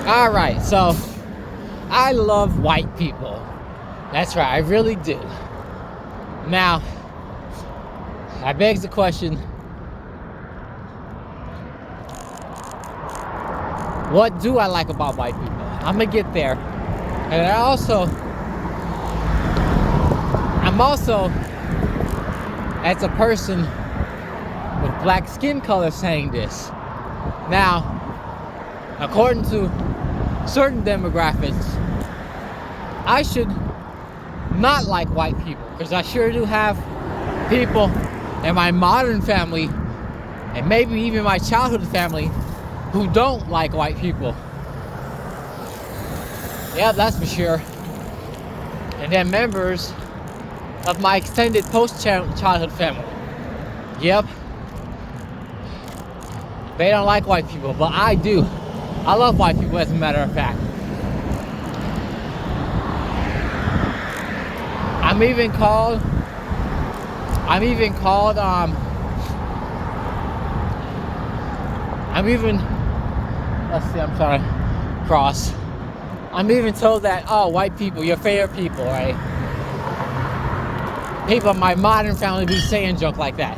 All right, so I love white people. That's right, I really do. Now, that begs the question, what do I like about white people? I'm gonna get there. And I'm also, as a person with black skin color, saying this. Now, according to certain demographics, I should not like white people, because I sure do have people in my modern family, and maybe even my childhood family, who don't like white people. Yeah, that's for sure. And then members of my extended post-childhood family. Yep. They don't like white people, but I do. I love white people, as a matter of fact. I'm even called, let's see, I'm trying to cross. I'm even told that, oh, white people, your favorite people, right? People in my modern family be saying junk like that.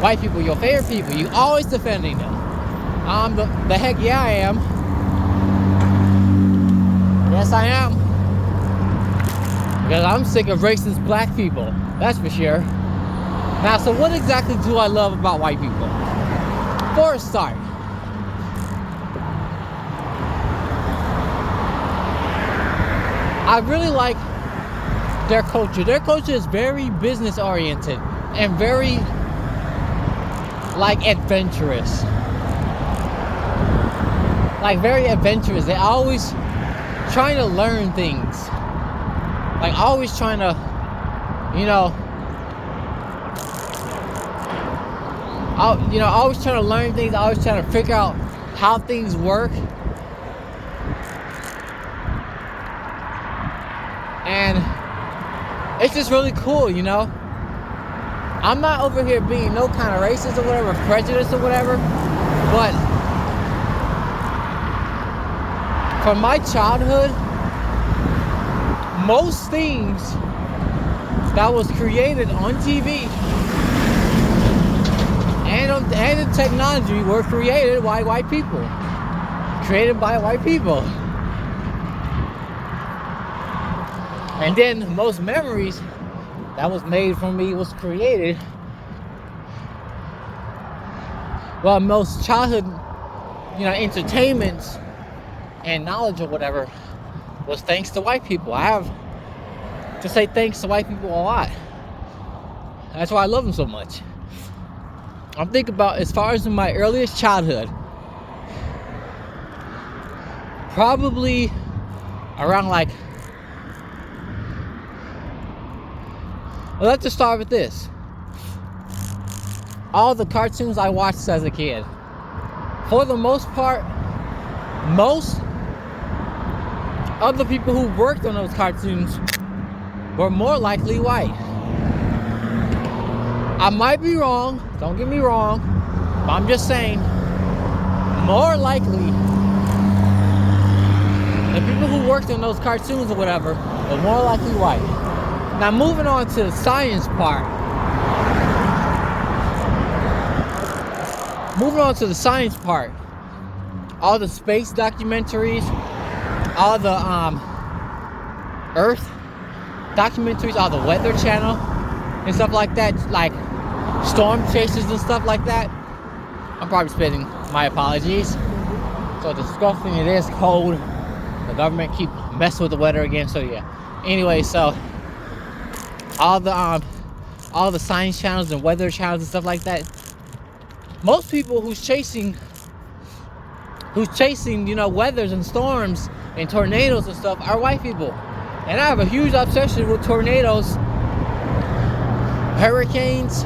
White people, your favorite people, you always defending them. The heck yeah, I am. Yes, I am. Because I'm sick of racist black people, that's for sure. Now, so what exactly do I love about white people? For a start, I really like their culture. Their culture is very business oriented and very, like, adventurous. Like, very adventurous. They're always trying to learn things. Like, always trying to, always trying to learn things, always trying to figure out how things work. And it's just really cool, I'm not over here being no kind of racist or whatever, prejudiced or whatever, but from my childhood, most things that was created on TV and in technology were created by white people. Created by white people. And then most memories that was made from me was created. Well, most childhood, entertainments and knowledge or whatever was thanks to white people. I have to say thanks to white people a lot. That's why I love them so much. I'm thinking about, as far as in my earliest childhood, probably around let's just start with this. All the cartoons I watched as a kid, for the most part, most of the people who worked on those cartoons were more likely white. I might be wrong, don't get me wrong, but I'm just saying, more likely, the people who worked on those cartoons or whatever were more likely white. Now, moving on to the science part. All the space documentaries, all the Earth documentaries, all the Weather Channel and stuff like that, like storm chasers and stuff like that. I'm probably spitting, my apologies. So disgusting, it is cold. The government keep messing with the weather again, so yeah. Anyway, so all the science channels and weather channels and stuff like that, most people who's chasing weathers and storms and tornadoes and stuff are white people. And I have a huge obsession with tornadoes, hurricanes,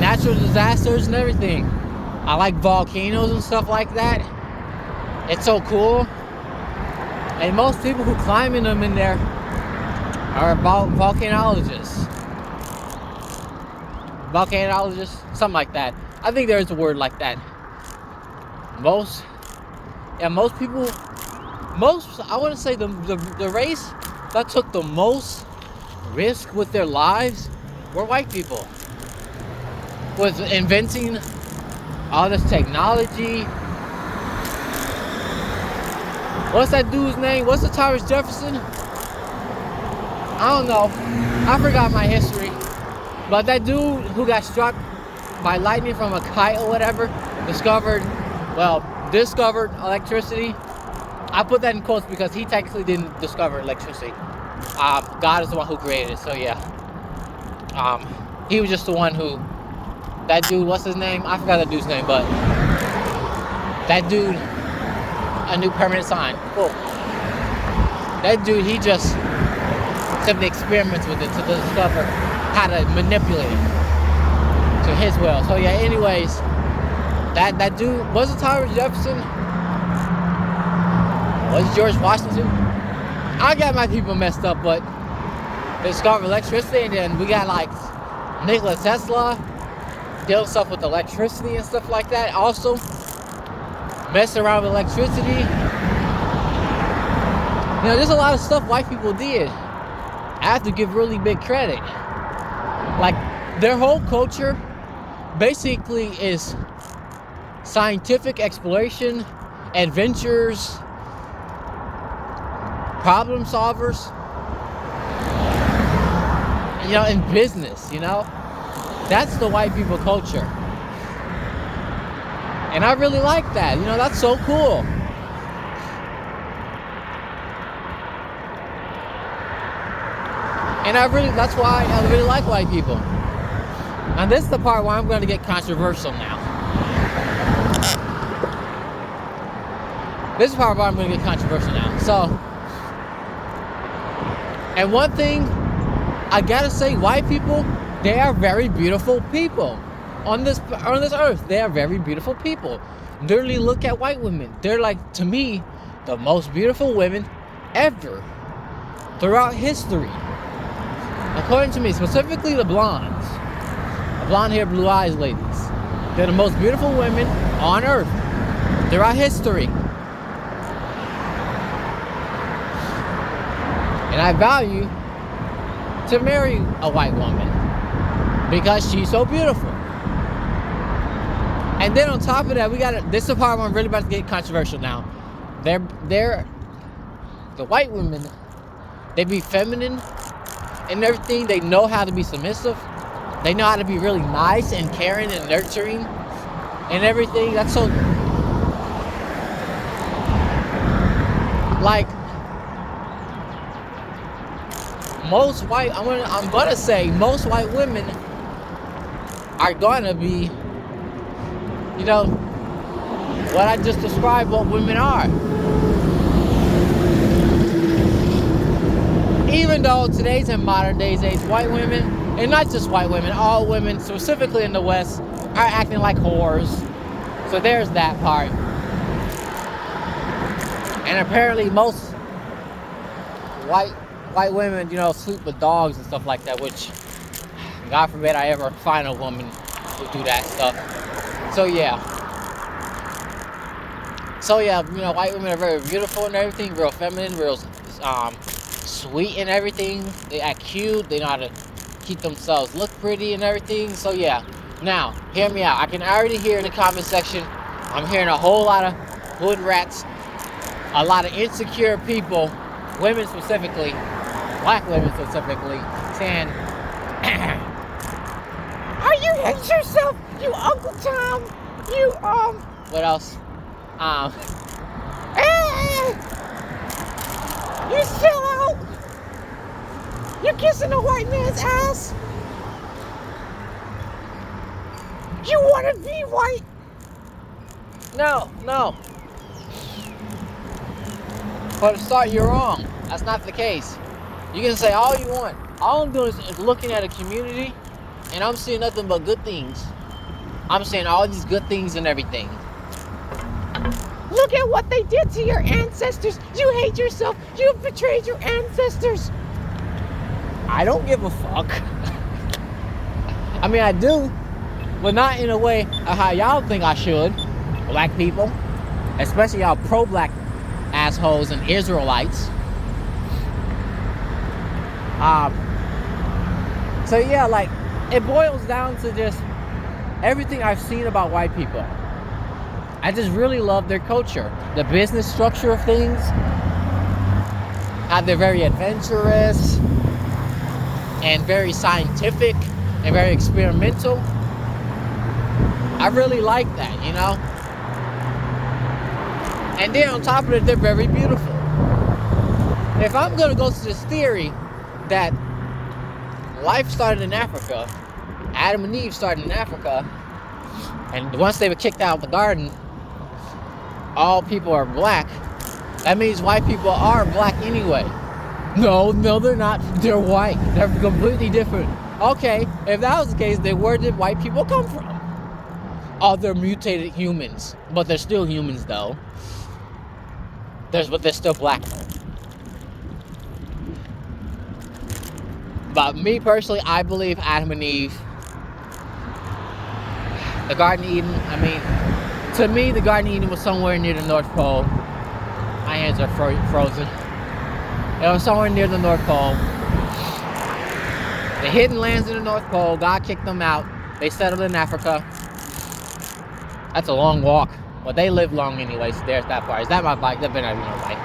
natural disasters and everything. I like volcanoes and stuff like that. It's so cool. And most people who climb in them in there are volcanologists, something like that. I think there's a word like that. Most people I want to say the race that took the most risk with their lives were white people. Was inventing all this technology. What's that dude's name? What's the Thomas Jefferson? I don't know. I forgot my history. But that dude who got struck by lightning from a kite or whatever discovered electricity. I put that in quotes because he technically didn't discover electricity. God is the one who created it. So yeah. He was just the one who. That dude, what's his name? I forgot that dude's name, but that dude, a new permanent sign. Cool. That dude, he just simply experiments with it to discover how to manipulate it to his will. So yeah, anyways, that dude, was it Thomas Jefferson? Was it George Washington? I got my people messed up, but they discovered electricity, and then we got like Nikola Tesla doing stuff with electricity and stuff like that. Also, messing around with electricity. You know, there's a lot of stuff white people did. I have to give really big credit. Like, their whole culture basically is scientific exploration, adventures, problem solvers, you know, in business, you know. That's the white people culture. And I really like that. You know, that's so cool. And that's why I really like white people. And this is the part where I'm going to get controversial now. This is the part where I'm going to get controversial now. So, and one thing I gotta say, white people, they are very beautiful people on this earth. They are very beautiful people. Literally, look at white women. They're like, to me, the most beautiful women ever throughout history. According to me, specifically the blondes, the blonde hair, blue eyes ladies. They're the most beautiful women on earth throughout history. And I value to marry a white woman because she's so beautiful. And then on top of that, this is the part where I'm really about to get controversial now. The white women, they be feminine and everything. They know how to be submissive. They know how to be really nice and caring and nurturing and everything. That's so, like, I'm gonna say most white women are gonna be, you know, what I just described what women are. Even though today's and modern days white women, and not just white women, all women, specifically in the West, are acting like whores. So there's that part. And apparently most white women, you know, sleep with dogs and stuff like that, which, God forbid I ever find a woman who do that stuff. So yeah, you know, white women are very beautiful and everything, real feminine, real sweet and everything. They act cute. They know how to keep themselves look pretty and everything. So yeah, now hear me out. I can already hear in the comment section, I'm hearing a whole lot of hood rats, a lot of insecure people, women specifically, black women specifically, saying, "Oh, you hate yourself, you Uncle Tom, you what else? You still out? You're kissing a white man's ass? You want to be white?" No. For the start, you're wrong. That's not the case. You can say all you want. All I'm doing is looking at a community, and I'm seeing nothing but good things. I'm seeing all these good things and everything. Look at what they did to your ancestors. You hate yourself. You betrayed your ancestors. I don't give a fuck. I mean, I do, but not in a way of how y'all think I should. Black people, especially y'all pro-black assholes and Israelites. So yeah, like, it boils down to just everything I've seen about white people. I just really love their culture, the business structure of things, how they're very adventurous and very scientific and very experimental. I really like that, you know? And then on top of it, they're very beautiful. If I'm gonna go to this theory that life started in Africa, Adam and Eve started in Africa, and once they were kicked out of the garden, all people are black, that means white people are black anyway. No, they're not. They're white. They're completely different. Okay, if that was the case, then where did white people come from? Oh, they're mutated humans. But they're still humans, though. But they're still black. But me personally, I believe Adam and Eve, the Garden of Eden, I mean, to me, the Garden of Eden was somewhere near the North Pole. My hands are frozen. It was somewhere near the North Pole. The hidden lands in the North Pole, God kicked them out. They settled in Africa. That's a long walk. But they live long anyway, so there's that part. Is that my bike? That better not be my bike.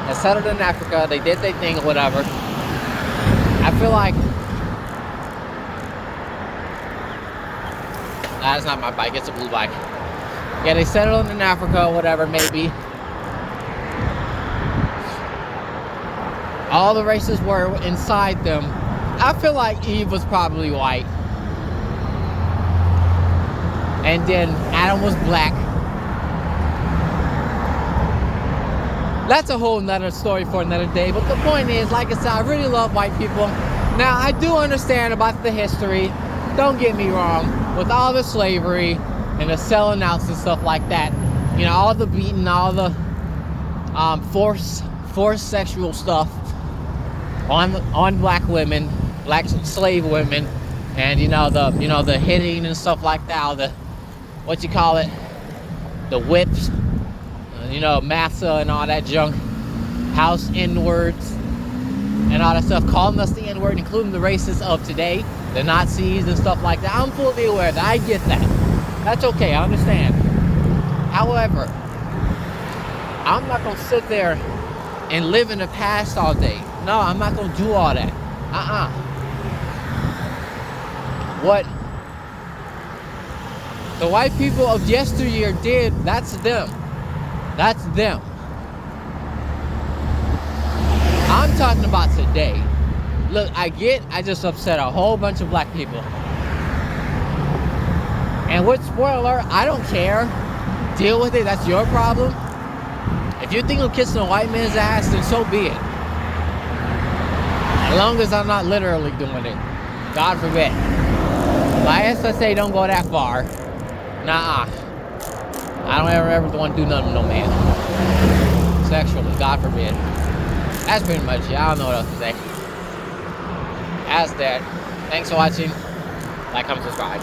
They settled in Africa. They did their thing or whatever. I feel like... That's not my bike. It's a blue bike. Yeah, they settled in Africa or whatever, maybe. All the races were inside them. I feel like Eve was probably white. And then Adam was black. That's a whole nother story for another day. But the point is, like I said, I really love white people. Now, I do understand about the history. Don't get me wrong. With all the slavery and the selling outs and stuff like that. You know, all the beating, all the forced sexual stuff on black women, black slave women, and the hitting and stuff like that, all the the whips, massa and all that junk, house N-words and all that stuff, calling us the N-word, including the racists of today, the Nazis and stuff like that. I'm fully aware of that. I get that. That's okay. I understand. However, I'm not gonna sit there and live in the past all day. No, I'm not gonna do all that. What the white people of yesteryear did, that's them. That's them. I'm talking about today. Look, I just upset a whole bunch of black people. And with spoiler, I don't care. Deal with it, that's your problem. If you think of kissing a white man's ass, then so be it. As long as I'm not literally doing it. God forbid. My SSA don't go that far. Nah. I don't ever want to do nothing with no man. Sexually, God forbid. That's pretty much it. I don't know what else to say. As that, thanks for watching. Like, comment, subscribe.